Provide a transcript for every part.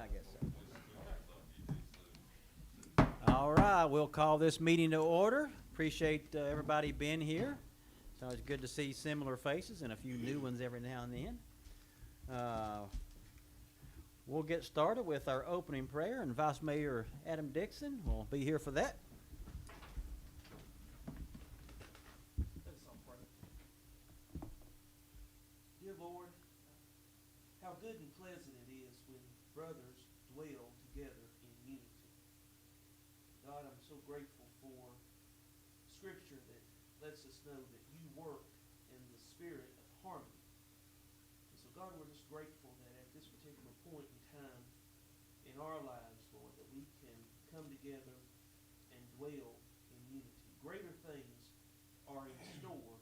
I guess so. All right, we'll call this meeting to order. Appreciate everybody being here. It's always good to see similar faces and a few new ones every now and then. We'll get started with our opening prayer, and Vice Mayor Adam Dixon will be here for that. Dear Lord, how good and pleasant it is when brothers dwell together in unity. God, I'm so grateful for Scripture that lets us know that you work in the spirit of harmony. And so, God, we're just grateful that at this particular point in time in our lives, Lord, that we can come together and dwell in unity. Greater things are in store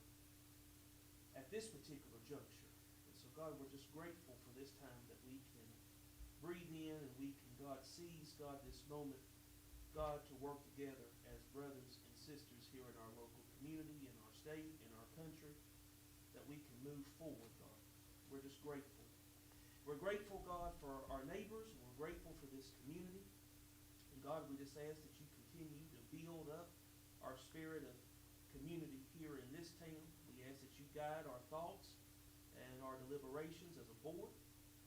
at this particular juncture. And so, God, we're just grateful for this time that we can breathe in and we can, God, seize, God, this moment, God, to work together as brothers and sisters here in our local community, in our state, in our country, that we can move forward, God. We're just grateful. We're grateful, God, for our neighbors, and we're grateful for this community. And God, we just ask that you continue to build up our spirit of community here in this town. We ask that you guide our thoughts and our deliberations as a board.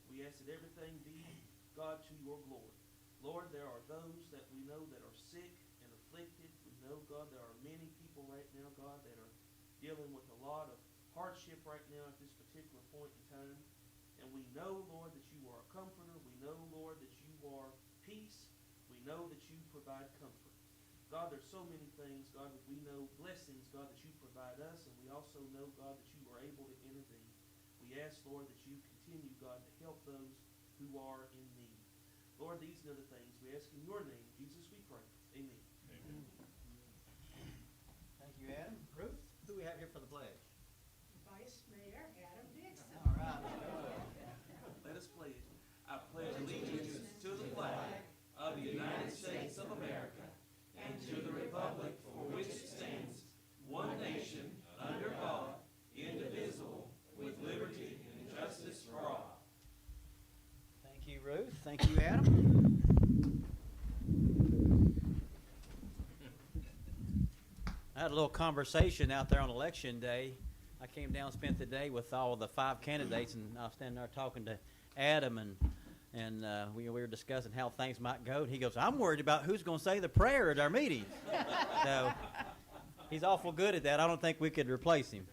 We ask that everything be, God, to your glory. Lord, there are those that we know that are sick and afflicted. We know, God, there are many people right now, God, that are dealing with a lot of hardship right now at this particular point in time. And we know, Lord, that you are a comforter. We know, Lord, that you are peace. We know that you provide comfort. God, there's so many things, God, that we know, blessings, God, that you provide us, and we also know, God, that you are able to intervene. We ask, Lord, that you continue, God, to help those who are in need. Lord, these are the things we ask in your name. Jesus, we pray. Amen. Amen. Thank you, Adam. Ruth, who do we have here for the pledge? Vice Mayor Adam Dixon. All right. Let us pledge. I pledge allegiance to the flag of the United States of America and to the republic for which it stands, one nation, under God, indivisible, with liberty and justice for all. Thank you, Ruth. Thank you, Adam. I had a little conversation out there on election day. I came down and spent the day with all the 5 candidates, and I was standing there talking to Adam, and we were discussing how things might go. And he goes, "I'm worried about who's going to say the prayer at our meeting." So he's awful good at that. I don't think we could replace him.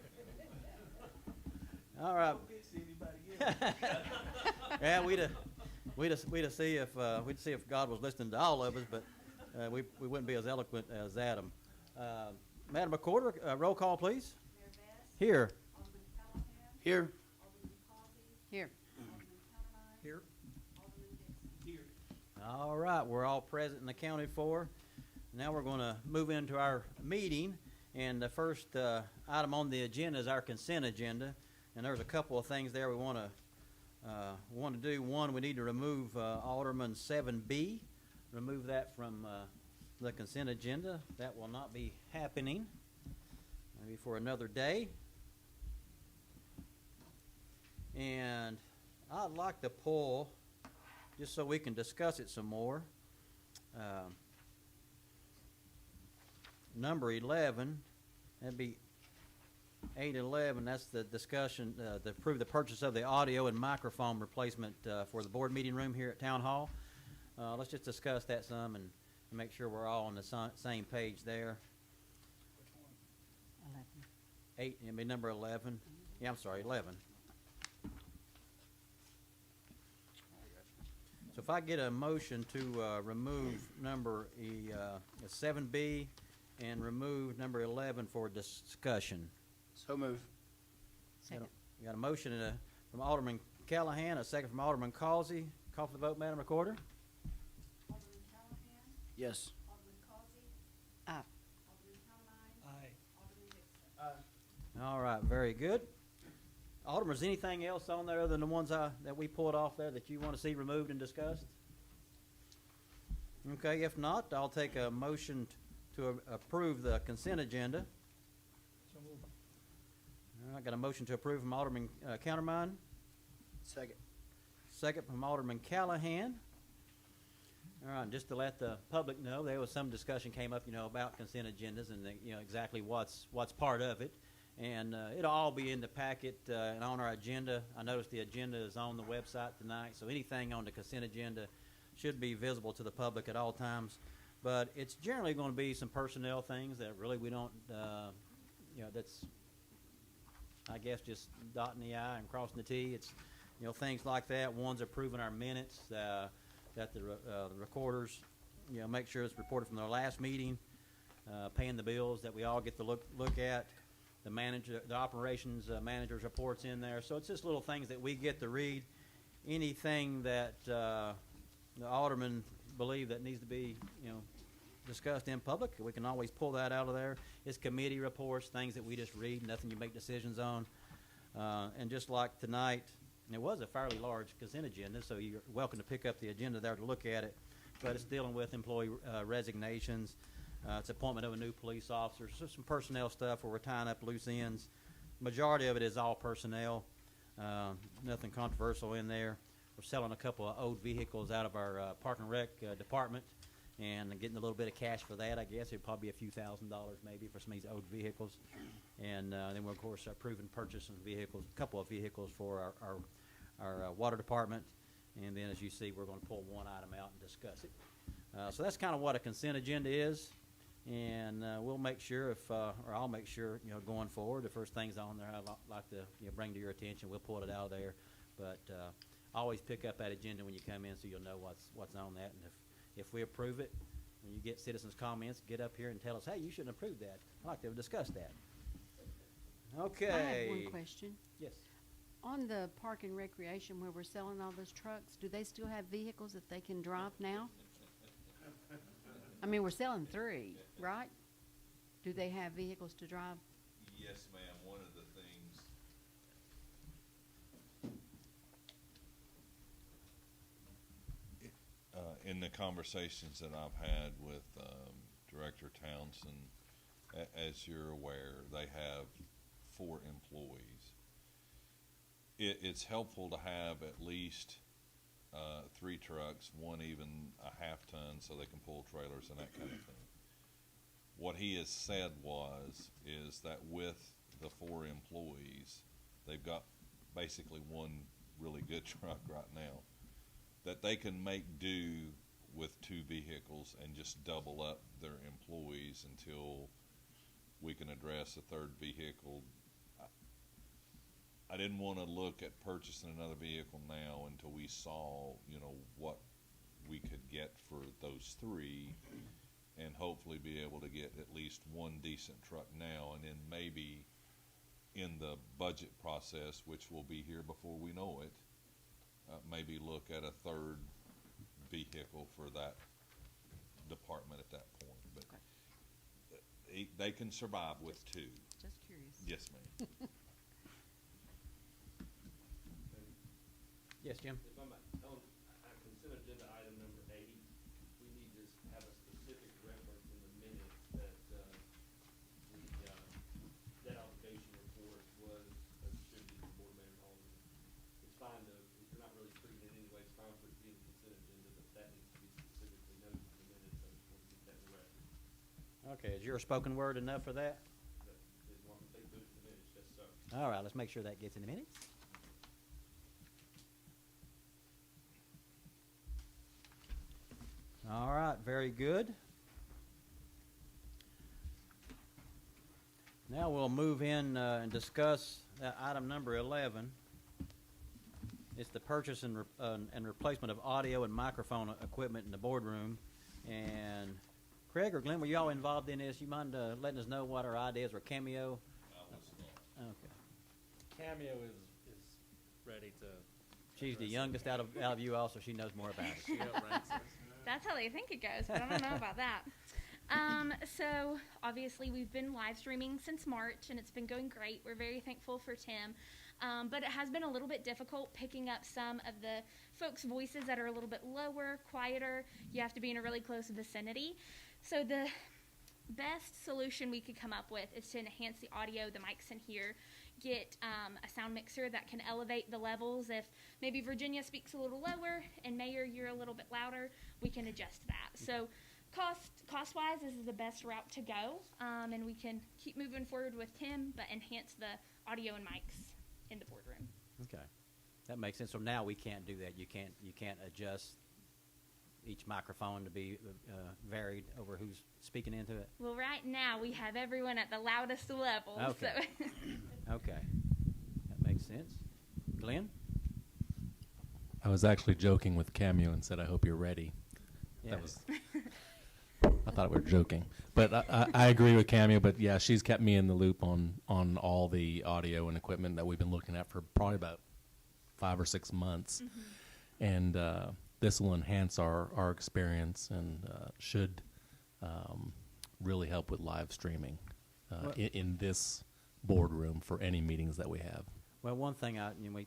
All right. Yeah, we'd see if God was listening to all of us, but we wouldn't be as eloquent as Adam. Madam Recorder, roll call, please. Mayor Bass. Here. Alderman Callahan. Here. Alderman Causey. Here. Alderman Countermine. Here. Alderman Dixon. Here. All right, we're all present and accounted for. Now we're going to move into our meeting, and the first item on the agenda is our consent agenda, and there's a couple of things there we want to do. One, we need to remove Alderman 7B, remove that from the consent agenda. That will not be happening, maybe for another day. And I'd like to pull, just so we can discuss it some more, number 11, that'd be 811, that's the discussion to approve the purchase of the audio and microphone replacement for the board meeting room here at Town Hall. Let's just discuss that some and make sure we're all on the same page there. 11. 8, it'd be number 11. Yeah, I'm sorry, 11. So if I get a motion to remove number 7B and remove number 11 for discussion. So move. Second. You got a motion from Alderman Callahan, a second from Alderman Causey. Call for the vote, Madam Recorder. Alderman Callahan. Yes. Alderman Causey. Aye. Alderman Countermine. Aye. Alderman Dixon. All right, very good. Alderman, is anything else on there other than the ones that we pulled off there that you want to see removed and discussed? Okay, if not, I'll take a motion to approve the consent agenda. So move. All right, got a motion to approve from Alderman Countermine. Second. Second from Alderman Callahan. All right, just to let the public know, there was some discussion came up, about consent agendas and, exactly what's part of it. And it'll all be in the packet and on our agenda. I noticed the agenda is on the website tonight, so anything on the consent agenda should be visible to the public at all times. But it's generally going to be some personnel things that really we don't, that's, I guess, just dotting the I and crossing the T. It's, things like that. One's approving our minutes, that the recorders, make sure it's reported from their last meeting, paying the bills that we all get to look at, the operations manager's reports in there. So it's just little things that we get to read. Anything that the aldermen believe that needs to be, discussed in public, we can always pull that out of there. It's committee reports, things that we just read, nothing you make decisions on. And just like tonight, and it was a fairly large consent agenda, so you're welcome to pick up the agenda there to look at it. But it's dealing with employee resignations. It's appointment of a new police officer. So some personnel stuff where we're tying up loose ends. Majority of it is all personnel. Nothing controversial in there. We're selling a couple of old vehicles out of our Park and Rec department and getting a little bit of cash for that, I guess. It'd probably be a few $1,000s maybe for some of these old vehicles. And then we're, of course, approving purchasing vehicles, a couple of vehicles for our water department. And then, as you see, we're going to pull one item out and discuss it. So that's kind of what a consent agenda is. And we'll make sure or I'll make sure, going forward, the first things on there I'd like to bring to your attention, we'll pull it out of there. But always pick up that agenda when you come in so you'll know what's on that. And if we approve it, when you get citizens' comments, get up here and tell us, hey, you shouldn't approve that. I'd like to discuss that. Okay. I have one question. Yes. On the park and recreation where we're selling all those trucks, do they still have vehicles that they can drive now? I mean, we're selling 3, right? Do they have vehicles to drive? Yes, ma'am. One of the things in the conversations that I've had with Director Townsend, as you're aware, they have 4 employees. It's helpful to have at least 3 trucks, one even a half-ton, so they can pull trailers and that kind of thing. What he has said is that with the 4 employees, they've got basically one really good truck right now, that they can make do with 2 vehicles and just double up their employees until we can address a 3rd vehicle. I didn't want to look at purchasing another vehicle now until we saw, what we could get for those 3, and hopefully be able to get at least one decent truck now, and then maybe in the budget process, which will be here before we know it, maybe look at a 3rd vehicle for that department at that point. But they can survive with 2. Just curious. Yes, ma'am. Yes, Jim? If I'm on consent agenda item number 80, we need to have a specific reference in the minutes that the debt obligation report was distributed to the board member on. It's fine to, if you're not really treating it anyway, it's fine for it to be in the consent agenda, but that needs to be specifically noted in the minutes. I just want to get that in the record. Okay, is your spoken word enough for that? As long as they put it in the minutes, yes, sir. All right, let's make sure that gets in the minutes. All right, very good. Now we'll move in and discuss item number 11. It's the purchase and replacement of audio and microphone equipment in the boardroom. And Craig or Glenn, were you all involved in this? You mind letting us know what our ideas were? Cameo? Okay. Cameo is ready to. She's the youngest out of you all, so she knows more about it. She outranks us. That's how they think it goes, but I don't know about that. So obviously we've been live streaming since March, and it's been going great. We're very thankful for Tim. But it has been a little bit difficult picking up some of the folks' voices that are a little bit lower, quieter. You have to be in a really close vicinity. So the best solution we could come up with is to enhance the audio, the mics in here, get a sound mixer that can elevate the levels. If maybe Virginia speaks a little lower and Mayor, you're a little bit louder, we can adjust that. So cost-wise, this is the best route to go, and we can keep moving forward with Tim, but enhance the audio and mics in the boardroom. Okay, that makes sense. So now we can't do that. You can't adjust each microphone to be varied over who's speaking into it. Well, right now we have everyone at the loudest level. Okay. So Okay, that makes sense. Glenn? I was actually joking with Cameo and said, I hope you're ready. Yeah. That was, I thought we were joking. But I agree with Cameo, but yeah, she's kept me in the loop on all the audio and equipment that we've been looking at for probably about 5 or 6 months. And this will enhance our experience and should really help with live streaming in this boardroom for any meetings that we have. Well, one thing we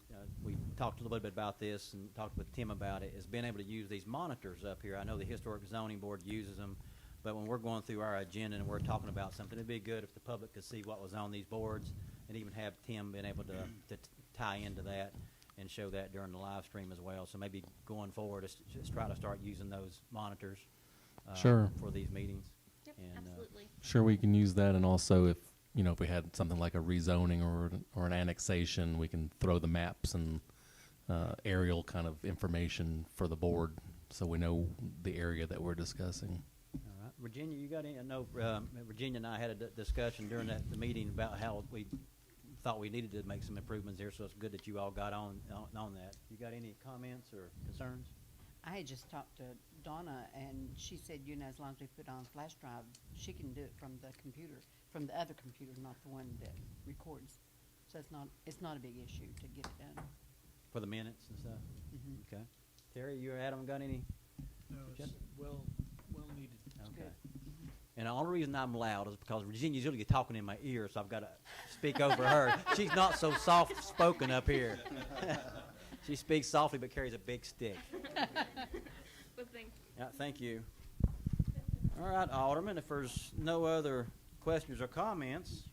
talked a little bit about this and talked with Tim about it is being able to use these monitors up here. I know the Historic Zoning Board uses them, but when we're going through our agenda and we're talking about something, it'd be good if the public could see what was on these boards and even have Tim being able to tie into that and show that during the live stream as well. So maybe going forward, just try to start using those monitors Sure. for these meetings. yep, And, absolutely. Sure, we can use that, and also if we had something like a rezoning or an annexation, we can throw the maps and aerial kind of information for the board, so we know the area that we're discussing. All right, Virginia, you got any? I know Virginia and I had a discussion during the meeting about how we thought we needed to make some improvements here, so it's good that you all got on that. You got any comments or concerns? I had just talked to Donna, and she said, as long as we put on flash drive, she can do it from the computer, from the other computer, not the one that records. So it's not a big issue to get it done. For the minutes and stuff? Mhm. Okay. Terry, you or Adam got any? No, it's well needed. Okay. And the only reason I'm loud is because Virginia's usually talking in my ear, so I've got to speak over her. She's not so soft-spoken up here. She speaks softly but carries a big stick. Well, thank you. Yeah, thank you. All right, Alderman, if there's no other questions or comments,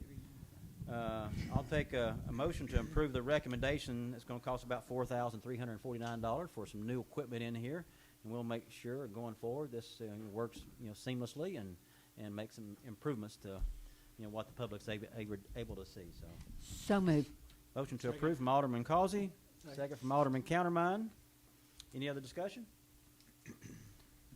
I'll take a motion to approve the recommendation. It's going to cost about $4,349 for some new equipment in here, and we'll make sure going forward this works seamlessly and make some improvements to what the public's able to see. So moved. Motion to approve from Alderman Causey, second from Alderman Countermine. Any other discussion?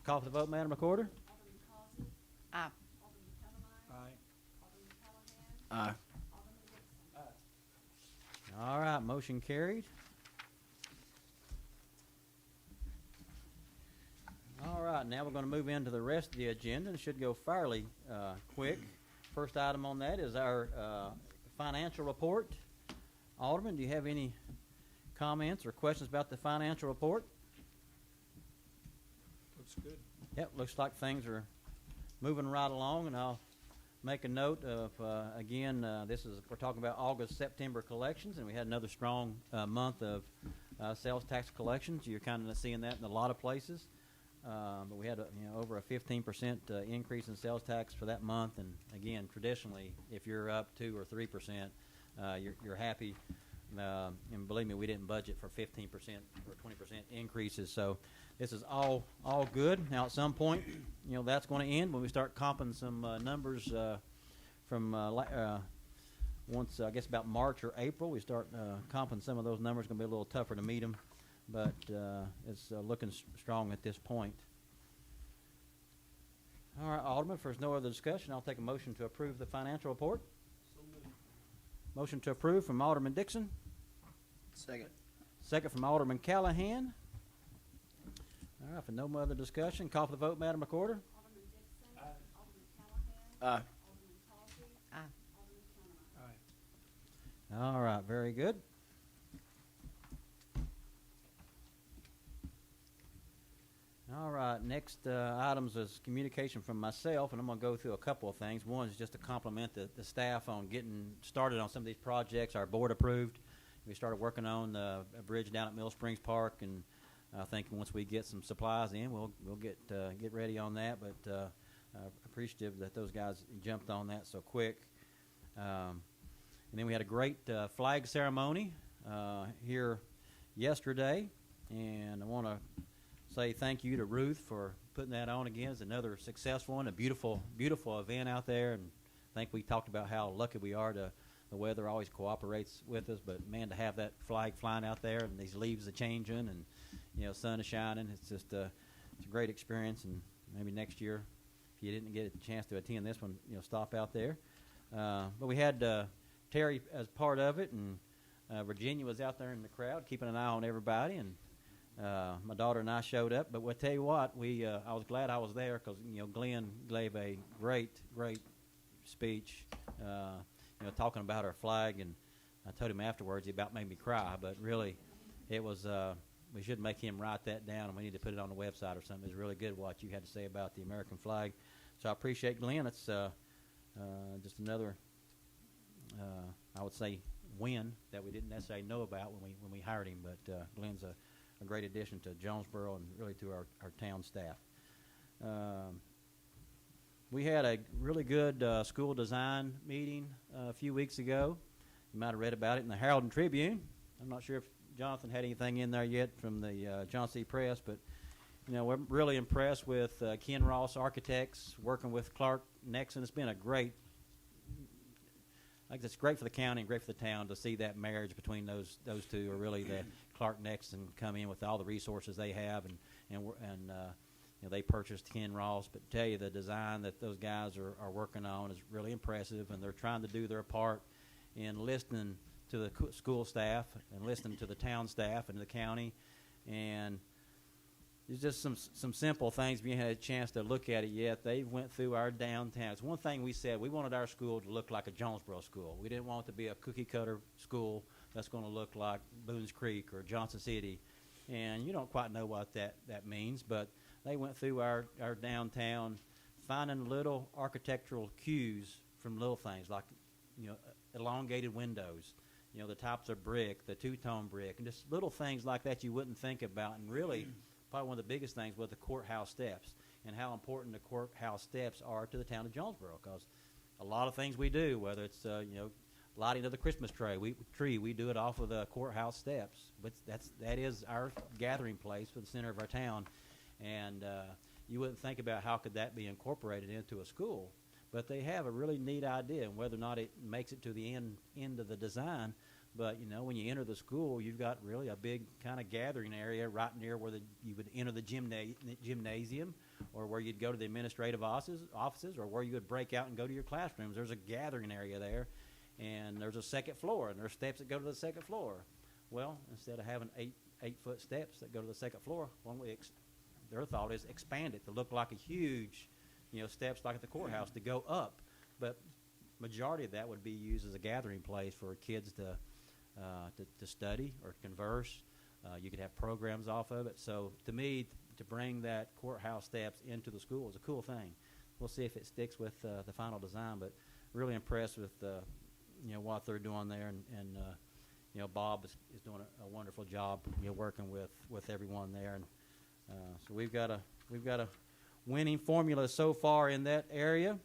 Call for the vote, Madam Recorder. Alderman Causey, Aye. Alderman Kellermeyer, Aye. Alderman Callahan, Aye. Alderman Dixon. All right, motion carried. All right, now we're going to move into the rest of the agenda. It should go fairly quick. First item on that is our financial report. Alderman, do you have any comments or questions about the financial report? Looks good. Yep, looks like things are moving right along, and I'll make a note of, again, we're talking about August, September collections, and we had another strong month of sales tax collections. You're kind of seeing that in a lot of places. But we had over a 15% increase in sales tax for that month, and again, traditionally, if you're up 2 or 3%, you're happy. And believe me, we didn't budget for 15% or 20% increases, so this is all good. Now, at some point, that's going to end when we start comping some numbers from once, I guess, about March or April. We start comping some of those numbers. It's going to be a little tougher to meet them, but it's looking strong at this point. All right, Alderman, if there's no other discussion, I'll take a motion to approve the financial report. So moved. Motion to approve from Alderman Dixon. Second. Second from Alderman Callahan. All right, for no other discussion, call for the vote, Madam Recorder. Alderman Dixon. Aye. Alderman Callahan. Aye. Alderman Causey. Aye. Alderman Kellermeyer. Aye. All right, very good. All right, next items is communication from myself, and I'm going to go through a couple of things. One is just to compliment the staff on getting started on some of these projects. Our board approved. We started working on a bridge down at Mill Springs Park, and I think once we get some supplies in, we'll get ready on that. But appreciative that those guys jumped on that so quick. And then we had a great flag ceremony here yesterday, and I want to say thank you to Ruth for putting that on again. It's another successful one, a beautiful, beautiful event out there, and I think we talked about how lucky we are to the weather always cooperates with us, but man, to have that flag flying out there and these leaves are changing and, you know, sun is shining, it's just it's a great experience. And maybe next year, if you didn't get a chance to attend this one, you know, stop out there. But we had Terry as part of it, and Virginia was out there in the crowd keeping an eye on everybody, and my daughter and I showed up. But we'll tell you what, I was glad I was there because, you know, Glenn gave a great speech, you know, talking about our flag, and I told him afterwards he about made me cry, but really it was, we should make him write that down, and we need to put it on the website or something. It was really good what you had to say about the American flag. So I appreciate Glenn. It's just another, I would say, win that we didn't necessarily know about when we hired him, but Glenn's a great addition to Jonesborough and really to our town staff. We had a really good school design meeting a few weeks ago. You might have read about it in the Herald and Tribune. I'm not sure if Jonathan had anything in there yet from the John C. Press, but you know, we're really impressed with Ken Ross Architects working with Clark Nexon. It's been a great, I think it's great for the county and great for the town to see that marriage between those two, or really the Clark Nexon come in with all the resources they have, and you know, they purchased Ken Ross, but tell you the design that those guys are working on is really impressive, and they're trying to do their part in listening to the school staff and listening to the town staff and the county. And there's just some simple things. If you had a chance to look at it yet, they went through our downtown. It's one thing we said, we wanted our school to look like a Jonesborough school. We didn't want it to be a cookie-cutter school that's going to look like Boones Creek or Johnson City. And you don't quite know what that means, but they went through our downtown, finding little architectural cues from little things like, you know, elongated windows, you know, the tops of brick, the two-tone brick, and just little things like that you wouldn't think about. And really, probably one of the biggest things was the courthouse steps and how important the courthouse steps are to the town of Jonesborough, because a lot of things we do, whether it's, you know, lighting of the Christmas tree, we do it off of the courthouse steps. But that is our gathering place for the center of our town. And you wouldn't think about how could that be incorporated into a school, but they have a really neat idea, and whether or not it makes it to the end of the design. But you know, when you enter the school, you've got really a big kind of gathering area right near where you would enter the gymnasium, or where you'd go to the administrative offices, or where you would break out and go to your classrooms. There's a gathering area there, and there's a second floor, and there's steps that go to the second floor. Well, instead of having 8-foot steps that go to the second floor, their thought is expand it to look like a huge, you know, steps like at the courthouse to go up. But majority of that would be used as a gathering place for kids to study or converse. You could have programs off of it. So to me, to bring that courthouse steps into the school is a cool thing. We'll see if it sticks with the final design, but really impressed with you know, what they're doing there, and you know, Bob is doing a wonderful job, you know, working with everyone there. And so we've got a winning formula so far in that area.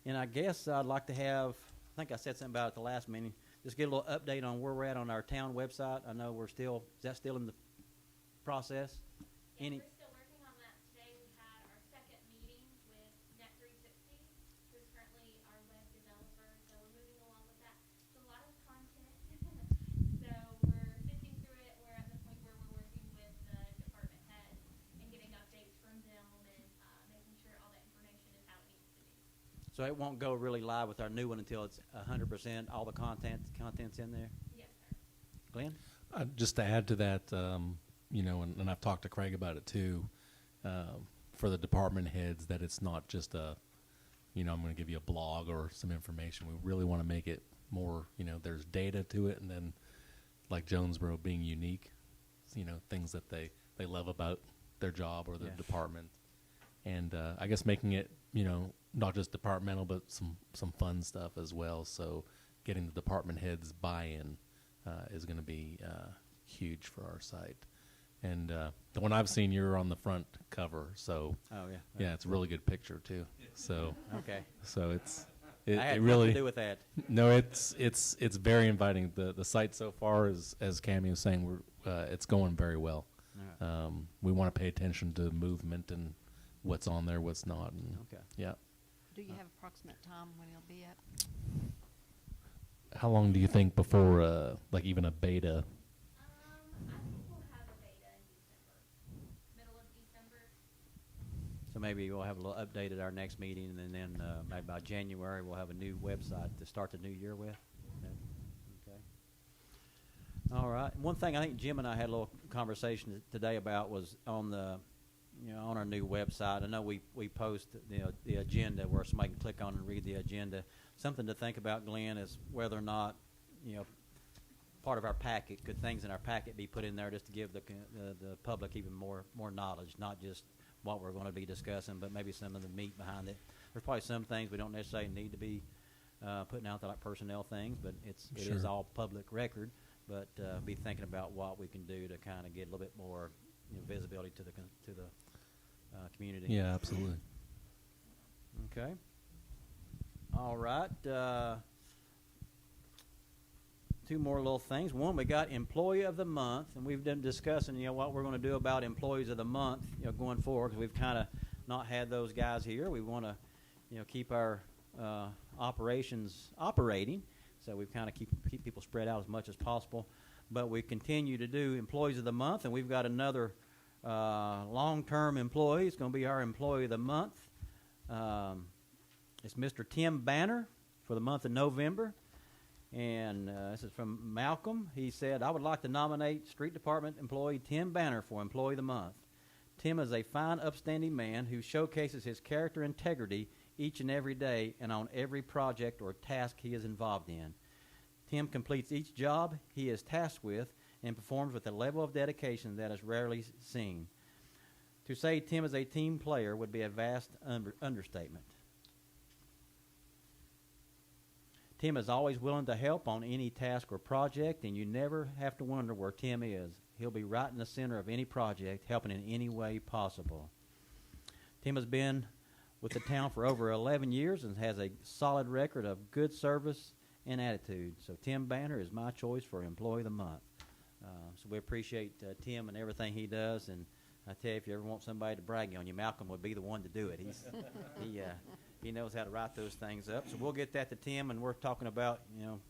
And I guess I'd like to have, I think I said something about it at the last meeting, just get a little update on where we're at on our town website. I know is that still in the process? Yes, we're still working on that. Today we had our second meeting with Net360, who's currently our web developer, so we're moving along with that. It's a lot of content, so we're sifting through it. We're at the point where we're working with the department heads and getting updates from them, and making sure all that information is how it needs to be. So it won't go really live with our new one until it's 100%, all the content's in there? Yes, sir. Glenn? Just to add to that, you know, and I've talked to Craig about it too, for the department heads, that it's not just you know, I'm going to give you a blog or some information. We really want to make it more, you know, there's data to it, and then like Jonesborough being unique, you know, things that they love about their job or their department. And I guess making it, you know, not just departmental, but some fun stuff as well. So getting the department heads buy-in is going to be huge for our site. And the one I've seen, you're on the front cover, so Oh, yeah. yeah, it's a really good picture too. So Okay. so It, I had it nothing really to do with that. no. It's very inviting. The site so far is, as Cammy was saying, it's going very well. All right. We want to pay attention to movement and what's on there, what's not. And Okay. yeah. Do you have approximate time when it'll be up? How long do you think before, like even a beta? I think we'll have a beta in December, middle of December. So maybe we'll have a little update at our next meeting, and then maybe by January we'll have a new website to start the new year with. Okay. All right. One thing I think Jim and I had a little conversation today about was on the, on our new website. I know we post the agenda where somebody can click on and read the agenda. Something to think about, Glenn, is whether or not part of our packet, could things in our packet be put in there just to give the public even more knowledge, not just what we're going to be discussing, but maybe some of the meat behind it. There's probably some things we don't necessarily need to be putting out there, like personnel things, but it is Sure. all public record. But be thinking about what we can do to kind of get a little bit more visibility to the community. Yeah, absolutely. Okay. All right. Two more little things. One, we got Employee of the Month, and we've been discussing, what we're going to do about Employees of the Month, going forward, because we've kind of not had those guys here. We want to, keep our operations operating, so we've kind of keep people spread out as much as possible. But we continue to do Employees of the Month, and we've got another long-term employee. It's going to be our Employee of the Month. It's Mr. Tim Banner for the month of November. And this is from Malcolm. He said, I would like to nominate Street Department employee Tim Banner for Employee of the Month. Tim is a fine, upstanding man who showcases his character and integrity each and every day and on every project or task he is involved in. Tim completes each job he is tasked with and performs with a level of dedication that is rarely seen. To say Tim is a team player would be a vast understatement. Tim is always willing to help on any task or project, and you never have to wonder where Tim is. He'll be right in the center of any project, helping in any way possible. Tim has been with the town for over 11 years and has a solid record of good service and attitude. So Tim Banner is my choice for Employee of the Month. So we appreciate Tim and everything he does, and I tell you, if you ever want somebody to brag on you, Malcolm would be the one to do it. He knows how to write those things up. So we'll get that to Tim, and we're talking about,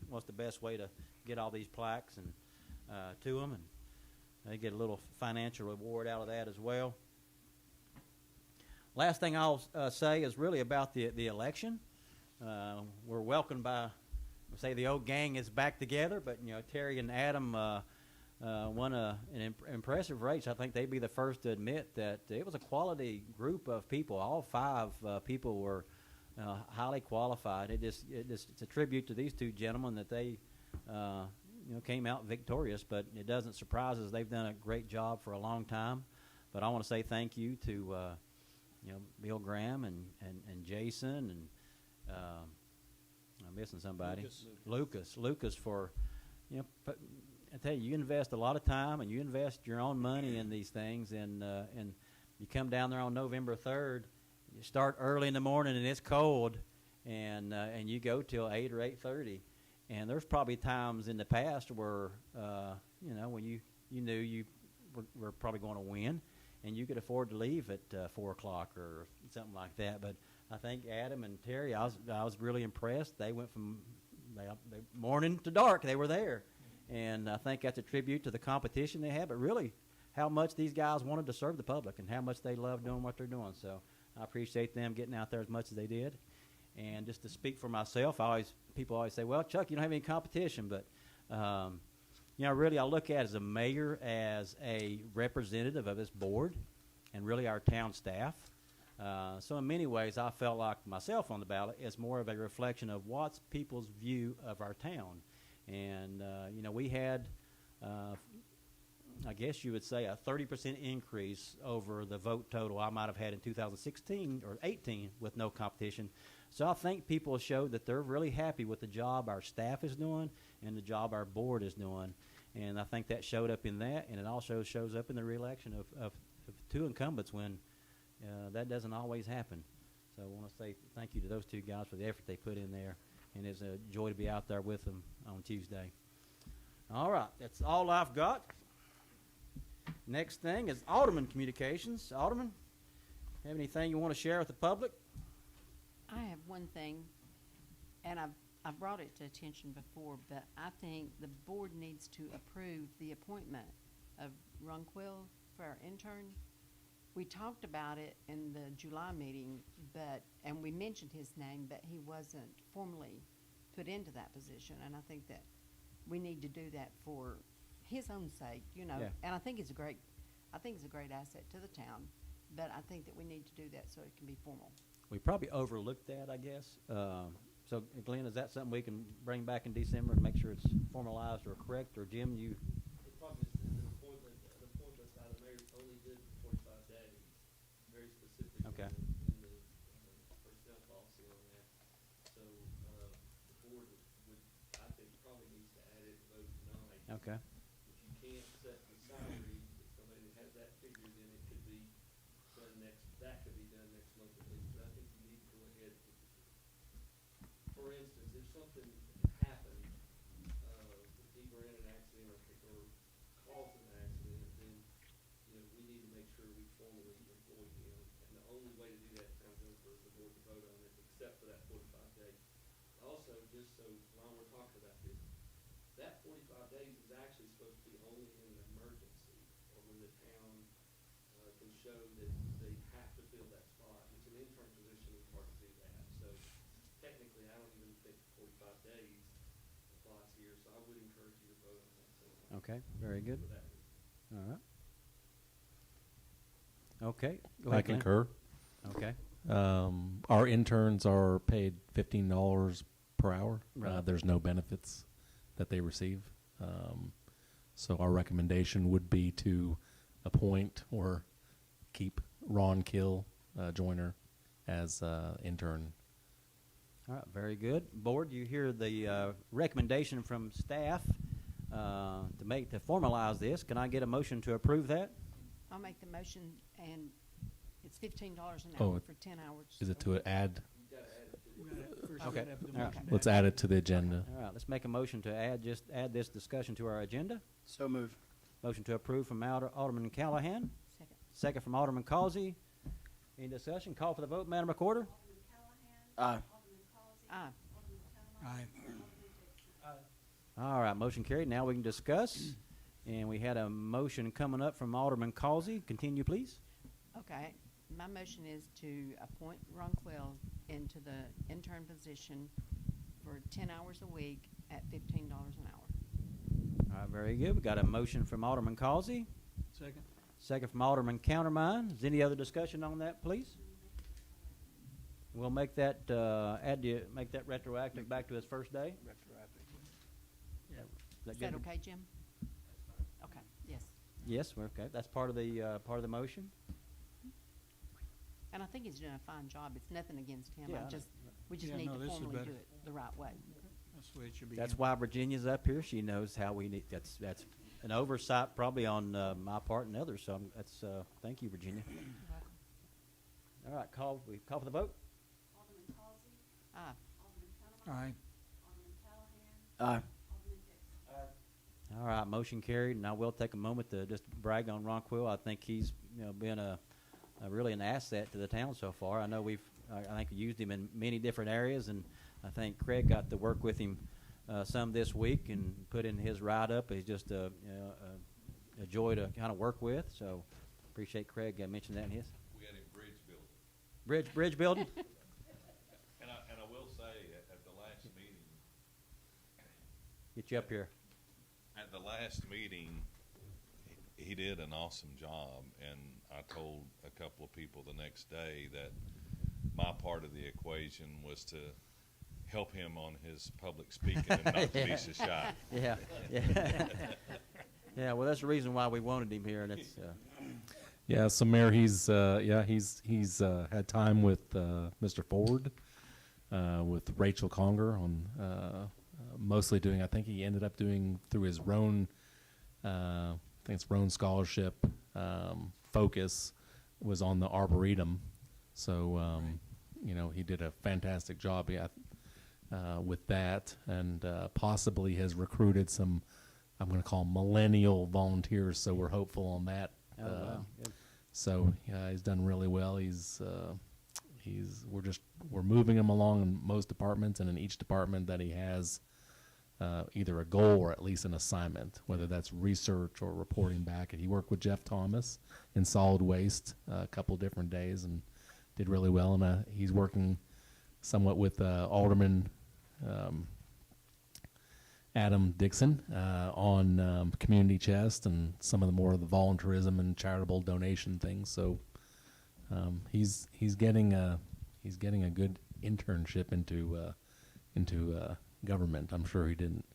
what's the best way to get all these plaques and to them, and they get a little financial reward out of that as well. Last thing I'll say is really about the election. We're welcomed by, say, the old gang is back together, but Terry and Adam won an impressive race. I think they'd be the first to admit that it was a quality group of people. All five people were highly qualified. It's a tribute to these two gentlemen that they came out victorious. But it doesn't surprise us. They've done a great job for a long time. But I want to say thank you to Bill Graham and Jason and I'm missing somebody. Lucas for I tell you, you invest a lot of time and you invest your own money in these things, and you come down there on November 3rd. You start early in the morning and it's cold, and you go till 8 or 8:30. And there's probably times in the past where when you knew you were probably going to win, and you could afford to leave at 4 o'clock or something like that. But I think Adam and Terry, I was really impressed. They went from morning to dark. They were there. And I think that's a tribute to the competition they had, but really how much these guys wanted to serve the public and how much they love doing what they're doing. So I appreciate them getting out there as much as they did. And just to speak for myself, people always say, well, Chuck, you don't have any competition. But, really I look at as a mayor as a representative of this board and really our town staff. So in many ways, I felt like myself on the ballot is more of a reflection of what's people's view of our town. And, we had, I guess you would say, a 30% increase over the vote total I might have had in 2016 or 18 with no competition. So I think people showed that they're really happy with the job our staff is doing and the job our board is doing. And I think that showed up in that, and it also shows up in the reelection of two incumbents when that doesn't always happen. So I want to say thank you to those two guys for the effort they put in there, and it's a joy to be out there with them on Tuesday. All right, that's all I've got. Next thing is Alderman communications. Alderman, have anything you want to share with the public? I have one thing, and I've brought it to attention before, but I think the board needs to approve the appointment of Ronquil for our intern. We talked about it in the July meeting, and we mentioned his name, but he wasn't formally put into that position, and I think that we need to do that for his own sake, you know. Yeah. And I think it's a great asset to the town, but I think that we need to do that so it can be formal. We probably overlooked that, I guess. So, Glenn, is that something we can bring back in December and make sure it's formalized or correct? Or Jim, you? The problem is an appointment by the mayor only did 45 days, very specific Okay. in the personnel policy on that. So the board would, I think, probably needs to add it and vote tonight. Okay. If you can't set the salary, if somebody has that figure, then it could be done that could be done next month at least. But I think you need to go ahead. For instance, if something happened, he were in an accident or caused an accident, then, you know, we need to make sure we formally employ him. And the only way to do that, Town Jonesborough, is the board to vote on it, except for that 45 days. Also, just so while we're talking about this, that 45 days is actually supposed to be only in an emergency, or when the town can show that they have to fill that spot. It's an intern position, it's hard to do that. So technically, I don't even think 45 days applies here, so I would encourage you to vote on that. Okay, very good. For that reason. All right. Okay. Go I ahead, Glenn. concur. Okay. Our interns are paid $15 per hour. Right. There's no benefits that they receive. So our recommendation would be to appoint or keep Ron Kill Joyner as intern. All right, very good. Board, you hear the recommendation from staff to formalize this. Can I get a motion to approve that? I'll make the motion, and it's $15 an Oh, hour for 10 hours. Is it to add? You gotta add it to the. First, Okay. we gotta have the All right. motion Let's to add it to the agenda. All right, let's make a motion to add this discussion to our agenda. So move. Motion to approve from Alderman Callahan, Second. second from Alderman Causey. Any discussion? Call for the vote, Madam Recorder. Alderman Callahan. Aye. Alderman Causey. Aye. Alderman Talmadge. Aye. Alderman Dixon. All right, motion carried. Now we can discuss. And we had a motion coming up from Alderman Causey. Continue, please. Okay, my motion is to appoint Ronquil into the intern position for 10 hours a week at $15 an hour. All right, very good. We got a motion from Alderman Causey, Second. second from Alderman Countermine. Is any other discussion on that, please? We'll make that make that retroactive back to his first day. Retroactive. Is good? that okay, Jim? Okay, yes. Yes, we're okay. That's part of the motion. And I think he's doing a fine job. It's nothing against him. Yeah, We just Yeah, need no, to this is formally do better. it the right way. That's the way it should be. That's why Virginia's up here. She knows how we need. That's an oversight probably on my part and others. So that's thank you, Virginia. All right, we call for the vote. Alderman Causey. Aye. Alderman Talmadge. Aye. Alderman Callahan. Aye. Alderman Dixon. All right, motion carried, and I will take a moment to just brag on Ron Quill. I think he's been a really an asset to the town so far. I know I think we used him in many different areas, and I think Craig got to work with him some this week and put in his write-up. He's just a joy to kind of work with. So appreciate Craig mentioning that in his We had him bridge building. bridge building. And I will say, at the last meeting, Get you up here. at the last meeting, he did an awesome job, and I told a couple of people the next day that my part of the equation was to help him on his public speaking and not to be so shy. Yeah, yeah, yeah. Well, that's the reason why we wanted him here, and it's. Yeah, so Mayor, he's had time with Mr. Ford, with Rachel Conger on mostly doing. I think he ended up doing through his Roan. I think it's Roan scholarship focus was on the Arboretum. So he did a fantastic job with that, and possibly has recruited some, I'm going to call 'em millennial volunteers. So we're hopeful on that. Oh, wow. Good. So he's done really well. We're moving him along in most departments, and in each department that he has either a goal or at least an assignment, whether that's research or reporting back. And he worked with Jeff Thomas in solid waste a couple different days and did really well. And he's working somewhat with Alderman Adam Dixon on community chest and some of the more of the volunteerism and charitable donation things. So he's getting a good internship into government. I'm sure he didn't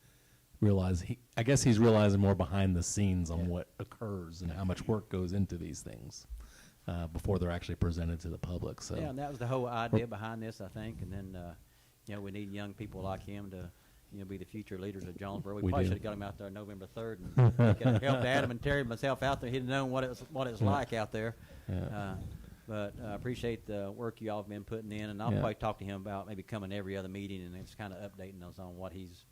realize. I guess he's realizing more behind the scenes on what occurs and how much work goes into these things before they're actually presented to the public. So Yeah, and that was the whole idea behind this, I think. And then, we need young people like him to, be the future leaders of Jonesborough. We We probably do. should have got him out there November 3rd and he could have helped Adam and Terry and myself out there. He'd have known what it's like out there. Yeah. But I appreciate the work you all have been putting in, and I'll Yeah. probably talk to him about maybe coming every other meeting and just kind of updating us on what he's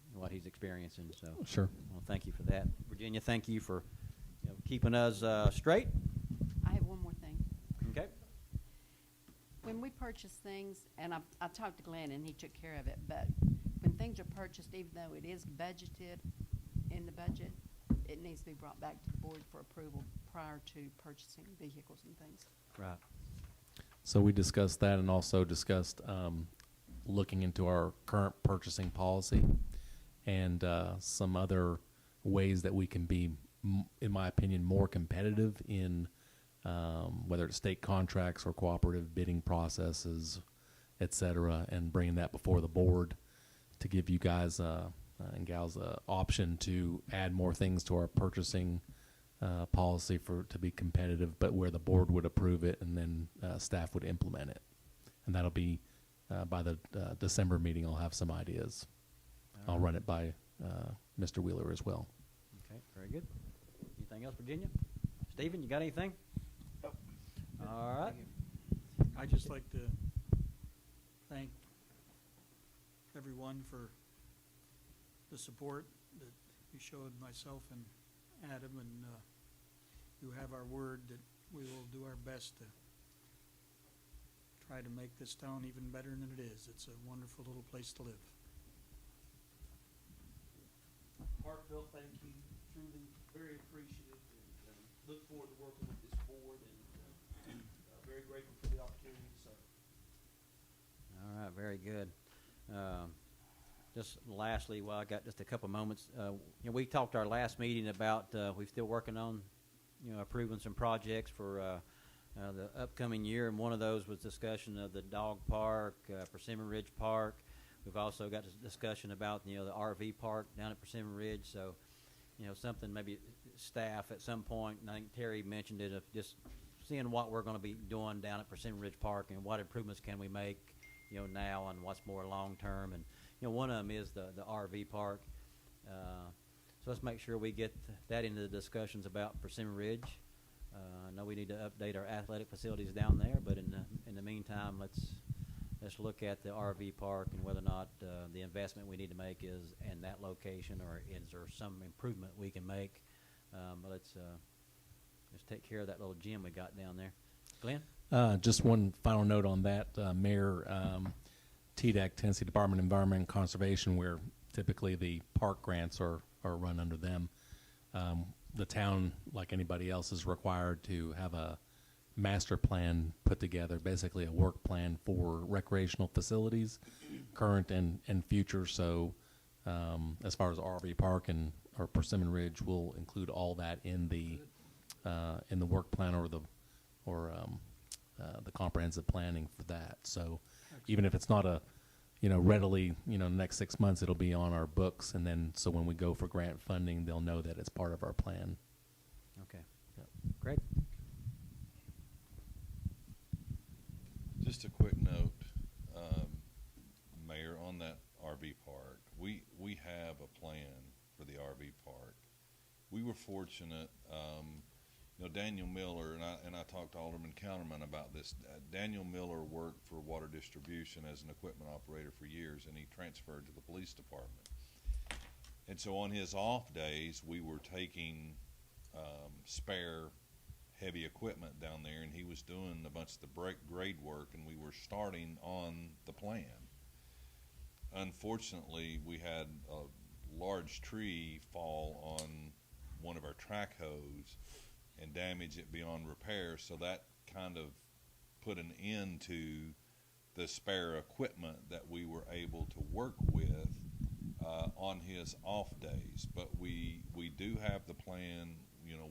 experiencing. So, Sure. well, thank you for that, Virginia. Thank you for keeping us straight. I have one more thing. Okay. When we purchase things, and I talked to Glenn and he took care of it, but when things are purchased, even though it is budgeted in the budget, it needs to be brought back to the board for approval prior to purchasing vehicles and things. Right. So we discussed that and also discussed looking into our current purchasing policy and some other ways that we can be, in my opinion, more competitive in whether it's state contracts or cooperative bidding processes, et cetera, and bringing that before the board to give you guys and gals an option to add more things to our purchasing policy to be competitive, but where the board would approve it and then staff would implement it. And that'll be by the December meeting. I'll have some ideas. I'll run it by Mr. Wheeler as well. Okay, very good. Anything else, Virginia? Stephen, you got anything? Nope. All right. I'd just like to thank everyone for the support that you showed myself and Adam, and you have our word that we will do our best to try to make this town even better than it is. It's a wonderful little place to live. Heartfelt thank you, truly very appreciative, and look forward to working with this board, and very grateful for the opportunity to serve. All right, very good. Just lastly, while I got just a couple moments, we talked our last meeting about we're still working on, approving some projects for the upcoming year, and one of those was discussion of the dog park, Persimmon Ridge Park. We've also got this discussion about the RV park down at Persimmon Ridge. So, something maybe staff at some point, and I think Terry mentioned it, of just seeing what we're going to be doing down at Persimmon Ridge Park and what improvements can we make, now, and what's more long term. And one of them is the RV park. So let's make sure we get that into the discussions about Persimmon Ridge. I know we need to update our athletic facilities down there, but in the meantime, let's look at the RV park and whether or not the investment we need to make is in that location, or is there some improvement we can make. But let's take care of that little gym we got down there. Glenn? Just one final note on that, Mayor. TDEC, Tennessee Department of Environment and Conservation, where typically the park grants are run under them. The town, like anybody else, is required to have a master plan put together, basically a work plan for recreational facilities, current and future. So as far as RV park or Persimmon Ridge, we'll include all that in the work plan or the comprehensive planning for that. So even if it's not readily, the next 6 months, it'll be on our books. And then, so when we go for grant funding, they'll know that it's part of our plan. Okay. Yep. Great. Just a quick note, Mayor, on that RV park, we have a plan for the RV park. We were fortunate, Daniel Miller, and I talked to Alderman Counterman about this. Daniel Miller worked for Water Distribution as an equipment operator for years, and he transferred to the police department. And so on his off days, we were taking spare heavy equipment down there, and he was doing a bunch of the grade work, and we were starting on the plan. Unfortunately, we had a large tree fall on one of our track hose and damage it beyond repair, so that kind of put an end to the spare equipment that we were able to work with on his off days. But we do have the plan.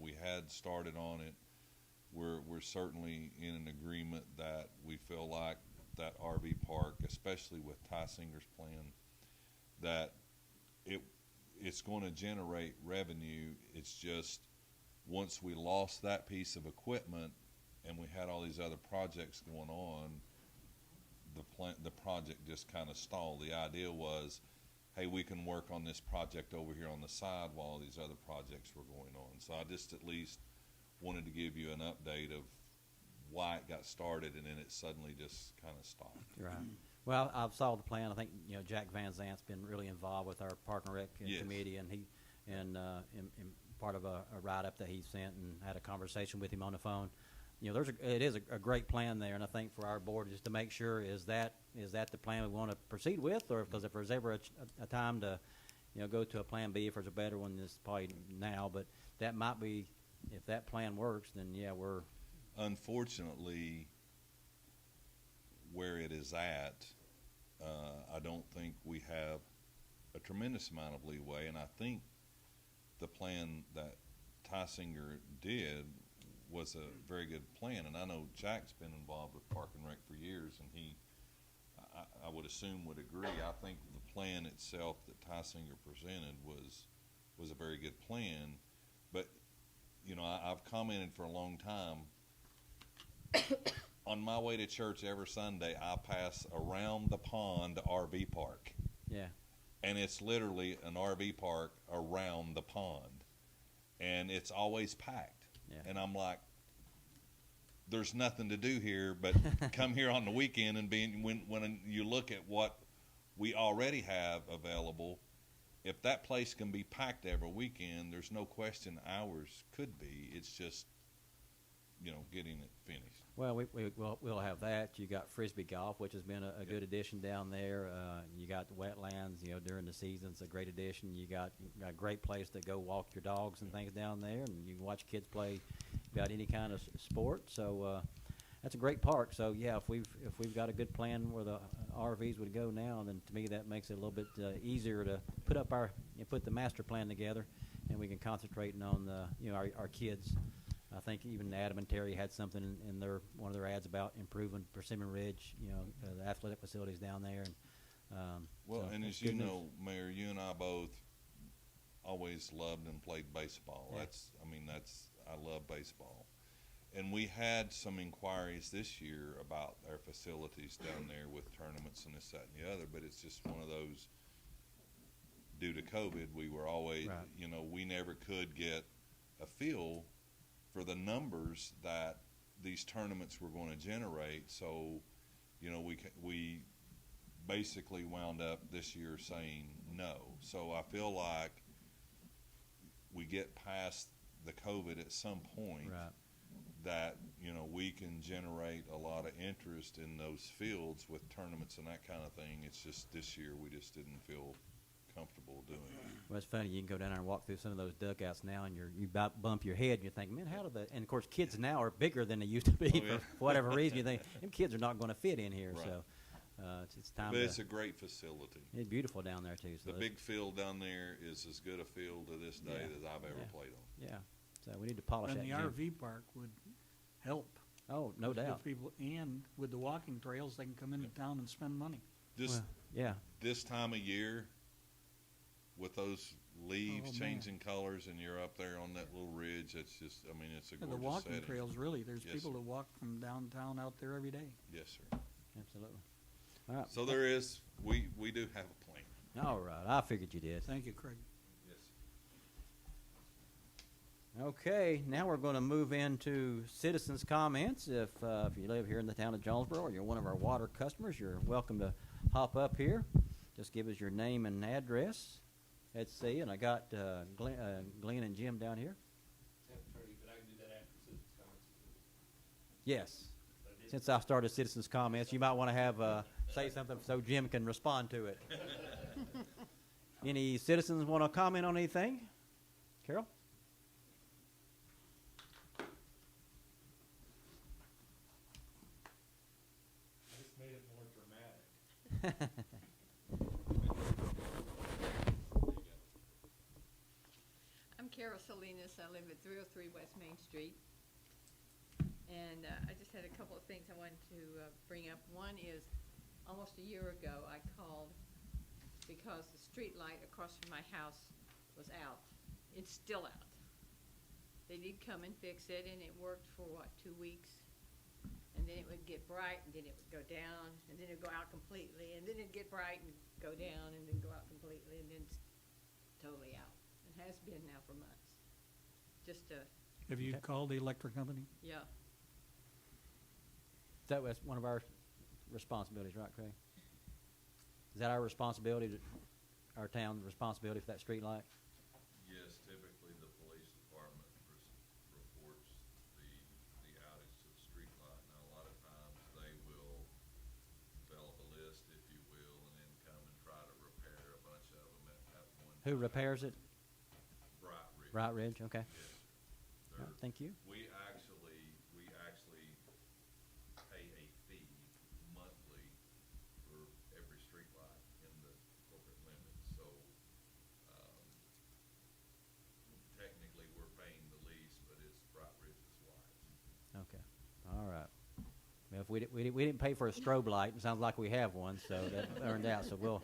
We had started on it. We're certainly in an agreement that we feel like that RV park, especially with Ty Singer's plan, that it's going to generate revenue. It's just once we lost that piece of equipment and we had all these other projects going on, the project just kind of stalled. The idea was, hey, we can work on this project over here on the side while these other projects were going on. So I just at least wanted to give you an update of why it got started, and then it suddenly just kind of stopped. Right. Well, I've saw the plan. I think Jack Van Zant's been really involved with our Park and Rec Yes. committee, and he in part of a write-up that he sent, and had a conversation with him on the phone. It is a great plan there, and I think for our board just to make sure is that the plan we want to proceed with, or because if there's ever a time to go to a plan B, if there's a better one, it's probably now. But that might be, if that plan works, then yeah, we're. Unfortunately, where it is at, I don't think we have a tremendous amount of leeway, and I think the plan that Ty Singer did was a very good plan. And I know Jack's been involved with Park and Rec for years, and I would assume would agree. I think the plan itself that Ty Singer presented was a very good plan. But I've commented for a long time. On my way to church every Sunday, I pass around the pond RV park. Yeah. And it's literally an RV park around the pond. And it's always packed. Yeah. And I'm like, there's nothing to do here but come here on the weekend and when you look at what we already have available, if that place can be packed every weekend, there's no question ours could be. It's just, getting it finished. Well, we'll have that. You got frisbee golf, which has been a good addition down there. You got the wetlands, during the season. It's a great addition. You got a great place to go walk your dogs and things down there, and you can watch kids play about any kind of sport. So that's a great park. So yeah, if we've got a good plan where the RVs would go now, then to me that makes it a little bit easier to put the master plan together, and we can concentrate on our kids. I think even Adam and Terry had something in one of their ads about improving Persimmon Ridge, the athletic facilities down there. And and as you know, Mayor, you and I both always loved and played baseball. Yeah. I love baseball. And we had some inquiries this year about our facilities down there with tournaments and this, that, and the other, but it's just one of those, due to COVID, we were always, right. We never could get a feel for the numbers that these tournaments were going to generate. So, we basically wound up this year saying no. So I feel like we get past the COVID at some point, right. that we can generate a lot of interest in those fields with tournaments and that kind of thing. It's just this year we just didn't feel comfortable doing it. Well, it's funny. You can go down there and walk through some of those dugouts now, and you about bump your head, and you think, man, how do they? And of course, kids now are bigger than they used to be yeah. for whatever reason. You think them kids are not going to fit in here, Right. so it's time. But it's a great facility. It's beautiful down there too. So The big field down there is as good a field to this day Yeah. as I've ever Yeah. played on. yeah. So we need to polish And that. the gym. RV park would help. Oh, no give doubt. people, and with the walking trails, they can come into town and spend money. This Yeah. this time of year, with those leaves Oh, man. changing colors, and you're up there on that little ridge, it's just, it's a The gorgeous walking setting. trails, really, there's Yes, people sir. that walk from downtown out there every day. Yes, sir. Absolutely. All right. So there is, we do have a plan. All right. I figured you did. Thank you, Craig. Yes. Okay, now we're going to move into citizens' comments. If you live here in the town of Jonesborough or you're one of our water customers, you're welcome to hop up here. Just give us your name and address. Let's see, and I got Glenn and Jim down here. Attorney, but I can do that after citizens' comments. Yes. Since I started citizens' comments, you might want to have say something so Jim can respond to it. Any citizens want to comment on anything? Carol? This made it more dramatic. I'm Carol Salinas. I live at 303 West Main Street. And I just had a couple of things I wanted to bring up. One is, almost a year ago, I called because the street light across from my house was out. It's still out. They did come and fix it, and it worked for, 2 weeks? And then it would get bright, and then it would go down, and then it would go out completely, and then it'd get bright and go down, and then go out completely, and then it's totally out. It has been now for months. Just Have you Okay. called the electric company? yeah. That was one of our responsibilities, right, Craig? Is that our responsibility, our town's responsibility for that street light? Yes, typically the police department reports the outage to the street light. Now, a lot of times they will develop a list, if you will, and then come and try to repair a bunch of them at one Who time. repairs it? Bright Ridge. Bright Ridge, okay. Yes, sir. All right, thank you. We actually pay a fee monthly for every street light in the corporate limits, so, technically we're paying the lease, but it's Bright Ridge's lights. Okay, all right. Well, if we didn't pay for a strobe light, it sounds like we have one, so that earned out, so we'll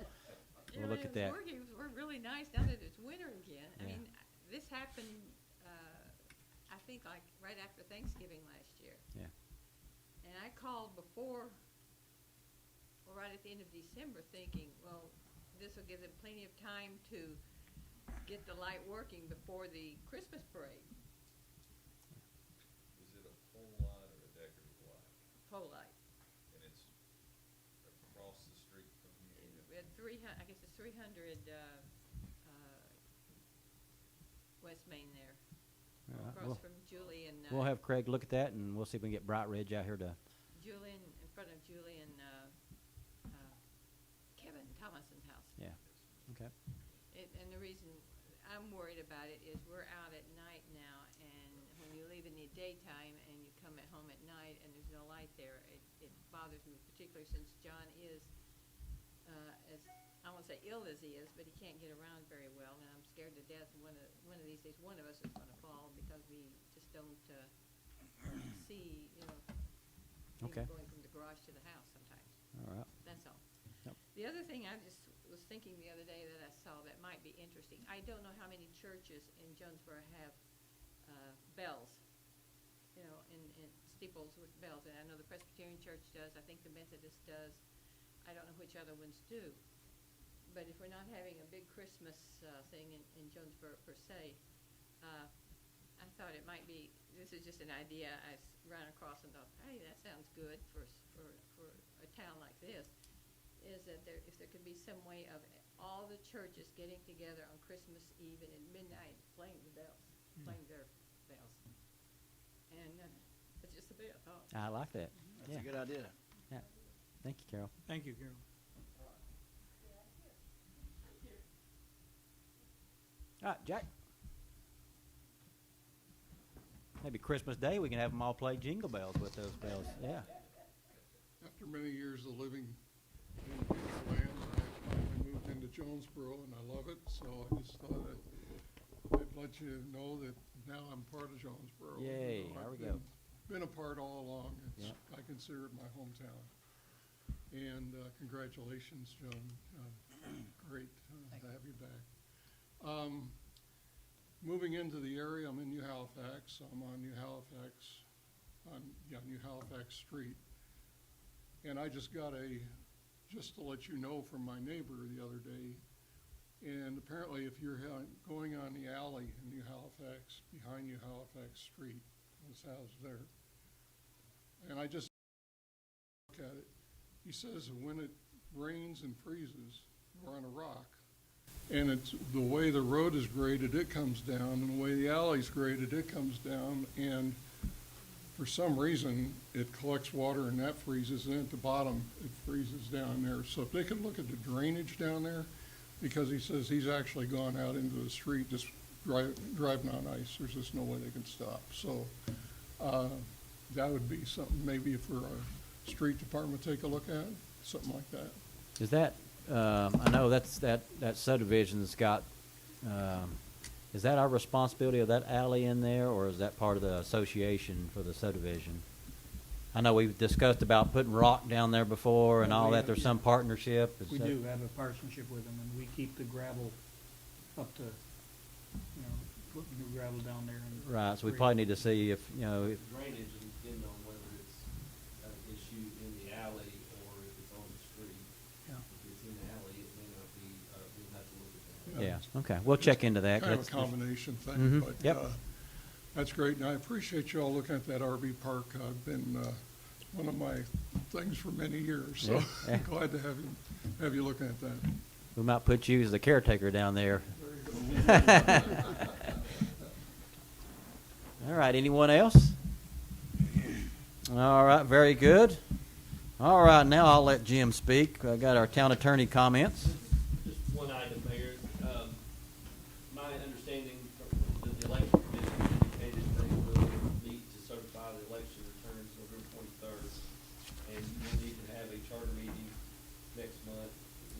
look at that. It was working really nice now that it's winter again. I Yeah. mean, this happened, I think like right after Thanksgiving last year. Yeah. And I called before, or right at the end of December, thinking, well, this will give them plenty of time to get the light working before the Christmas parade. Is it a pole light or a decorative light? Pole light. And it's across the street from you? At I guess it's 300 West Main there, All right, across from Julie and we'll have Craig look at that, and we'll see if we can get Bright Ridge out here to, Julian, in front of Julie and Kevin Thomason's house. yeah, okay. And the reason I'm worried about it is we're out at night now, and when you leave in the daytime and you come at home at night and there's no light there, it bothers me, particularly since John is, as I won't say ill as he is, but he can't get around very well, and I'm scared to death one of these days one of us is going to fall because we just don't see, Okay. even going from the garage to the house sometimes. All right. That's all. Yep. The other thing I just was thinking the other day that I saw that might be interesting, I don't know how many churches in Jonesborough have bells, in steeples with bells. And I know the Presbyterian Church does, I think the Methodist does. I don't know which other ones do. But if we're not having a big Christmas thing in Jonesborough per se, I thought it might be, this is just an idea I ran across and thought, hey, that sounds good for a town like this, is that if there could be some way of all the churches getting together on Christmas Eve and at midnight playing the bells, playing their bells. And it's just a bit of thought. I like that. That's Yeah. a good idea. Yeah. Thank you, Carol. Thank you, Carol. All right, Jack. Maybe Christmas Day we can have them all play jingle bells with those bells. Yeah. After many years of living in beautiful land, I finally moved into Jonesborough, and I love it. So I just thought I'd let you know that now I'm part of Jonesborough. Yay, You know, there we I've go. Been a part all along. Yep. I consider it my hometown. And congratulations, Joan. Great to have you back. Moving into the area, I'm in New Halifax. I'm on New Halifax Street. And I just got just to let you know from my neighbor the other day, And apparently, if you're going on the alley in New Halifax, behind New Halifax Street, this house there, and I just look at it, he says that when it rains and freezes, we're on a rock. And it's the way the road is graded, it comes down, and the way the alley's graded, it comes down, and for some reason, it collects water and that freezes, and at the bottom, it freezes down there. So if they could look at the drainage down there, because he says he's actually gone out into the street just driving on ice. There's just no way they can stop. So that would be something maybe for our street department to take a look at, something like that. Is that, I know that subdivision's got, is that our responsibility of that alley in there, or is that part of the association for the subdivision? I know we've discussed about putting rock down there before and Yeah, all we that. have, There's yeah. some partnership. Is We that- do have a partnership with them, and we keep the gravel up to, putting new gravel down there. And Right, so we probably need to see if, Drainage will depend on whether it's an issue in the alley or if it's on the street. Yeah. If it's in the alley, it may not be, we'll have to look at that. yeah, okay, we'll check into that. Kind of a That's- combination thing, Mhm, but yep. that's great. And I appreciate you all looking at that RV park. I've been one of my things for many years, so Yeah, yeah. glad to have you looking at that. We might put you as the caretaker down there. All right, anyone else? All right, very good. All right, now I'll let Jim speak. I got our town attorney comments. Just one item, Mayor. My understanding from the election commission indicated they will need to certify the election returns November 23rd. And you will need to have a charter meeting next month,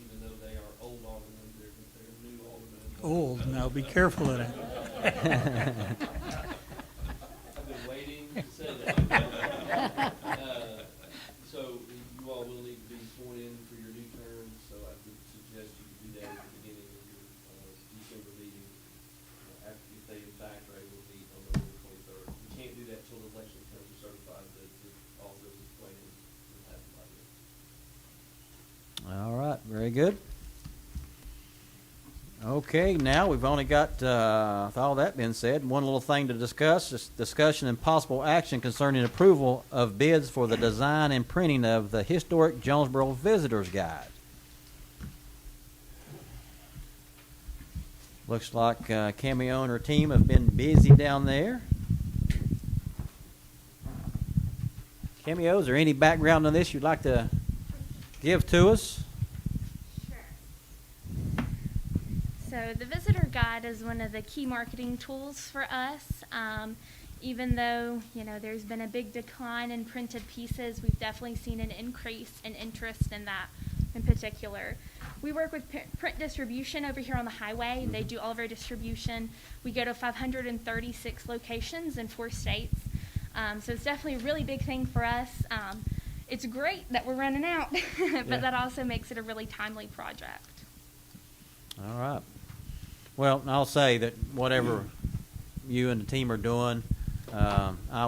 even though they are old aldermen, they're new aldermen. Old, now be careful of that. I've been waiting to say that. So you all will need to be sworn in for your new terms, so I would suggest you do that at the beginning of your December meeting, after, if they in fact are able to meet on November 23rd. You can't do that till the election terms are certified, but if all goes as planned, you'll have it by then. All right, very good. Okay, now we've only got, with all that being said, one little thing to discuss, just discussion and possible action concerning approval of bids for the design and printing of the historic Jonesborough Visitors Guide. Looks like Cameo and her team have been busy down there. Cameo, is there any background on this you'd like to give to us? So the visitor guide is one of the key marketing tools for us. Even though, there's been a big decline in printed pieces, we've definitely seen an increase in interest in that in particular. We work with print distribution over here on the highway. They do all of our distribution. We go to 536 locations in 4 states. So it's definitely a really big thing for us. It's great that we're running out, but that also makes it a really timely project. All right. Well, I'll say that whatever you and the team are doing, I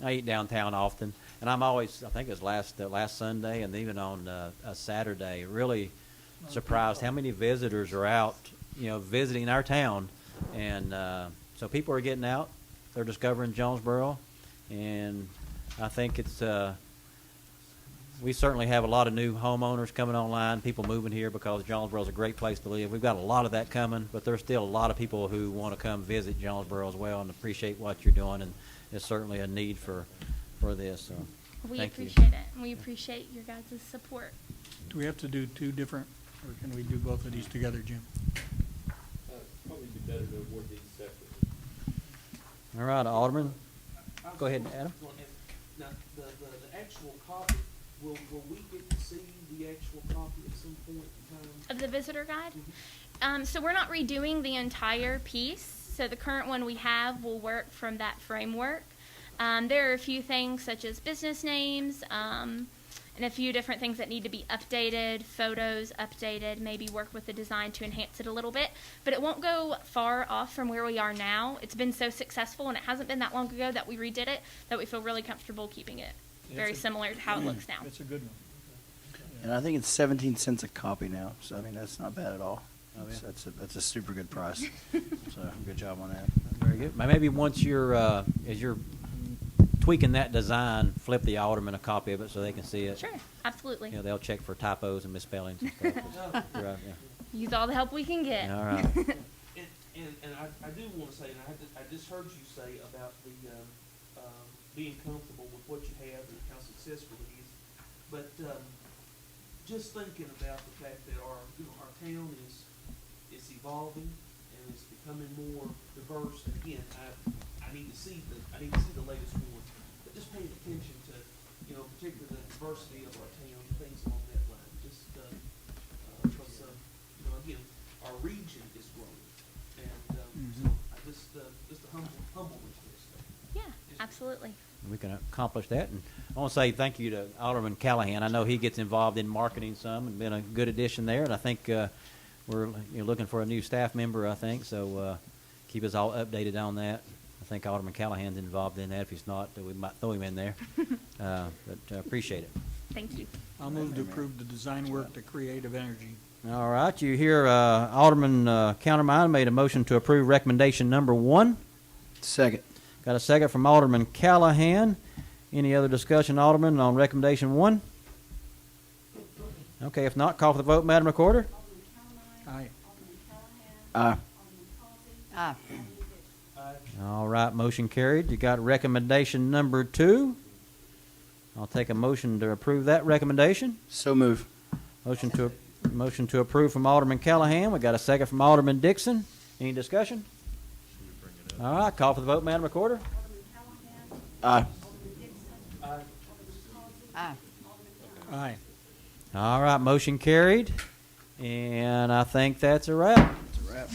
eat downtown often, and I'm always, I think it was last Sunday and even on a Saturday, really surprised how many visitors are out, visiting our town. And so people are getting out. They're discovering Jonesborough, and I think it's we certainly have a lot of new homeowners coming online, people moving here because Jonesboro is a great place to live. We've got a lot of that coming, but there's still a lot of people who want to come visit Jonesboro as well and appreciate what you're doing, and there's certainly a need for this. So We thank you. appreciate it, and we appreciate your guys' support. Do we have to do 2 different, or can we do both of these together, Jim? Probably be better to award these separately. All right, Alderman. Go ahead, Adam. Now, the actual copy, will we get to see the actual copy at some point in time? Of the visitor guide? So we're not redoing the entire piece. So the current one we have will work from that framework. There are a few things such as business names, and a few different things that need to be updated, photos updated, maybe work with the design to enhance it a little bit. But it won't go far off from where we are now. It's been so successful, and it hasn't been that long ago that we redid it, that we feel really comfortable keeping it very similar to how it looks now. It's a good one. And I think it's 17 cents a copy now, so I mean, that's not bad at all. Oh, yeah. That's a super good price. So, good job on that. Very good. Maybe once you're, as you're tweaking that design, flip the alderman a copy of it so they can see it. Sure, absolutely. You know, they'll check for typos and misspellings and stuff. Right, yeah. Use all the help we can get. All right. And I do want to say, and I just heard you say about the being comfortable with what you have and how successful it is. But just thinking about the fact that our town is evolving and it's becoming more diverse. And again, I need to see the latest one, but just paying attention to particularly the diversity of our town, things along that line. Just because again, our region is growing, and so I just a humbleness to this thing. Yeah, absolutely. We can accomplish that. And I want to say thank you to Alderman Callahan. I know he gets involved in marketing some and been a good addition there. And I think we're looking for a new staff member, I think. So keep us all updated on that. I think Alderman Callahan's involved in that. If he's not, we might throw him in there. But appreciate it. Thank you. I'll move to approve the design work to Creative Energy. All right. You hear Alderman Countermine made a motion to approve recommendation number 1. Second. Got a second from Alderman Callahan. Any other discussion, Alderman, on recommendation 1? Okay, if not, call for the vote, Madam Recorder. Aye. Aye. Aye. All right, motion carried. You got recommendation number 2. I'll take a motion to approve that recommendation. So move. Motion to approve from Alderman Callahan. We got a second from Alderman Dixon. Any discussion? All right, call for the vote, Madam Recorder. Aye. Aye. Aye. All right, motion carried. And I think that's a wrap. That's a wrap.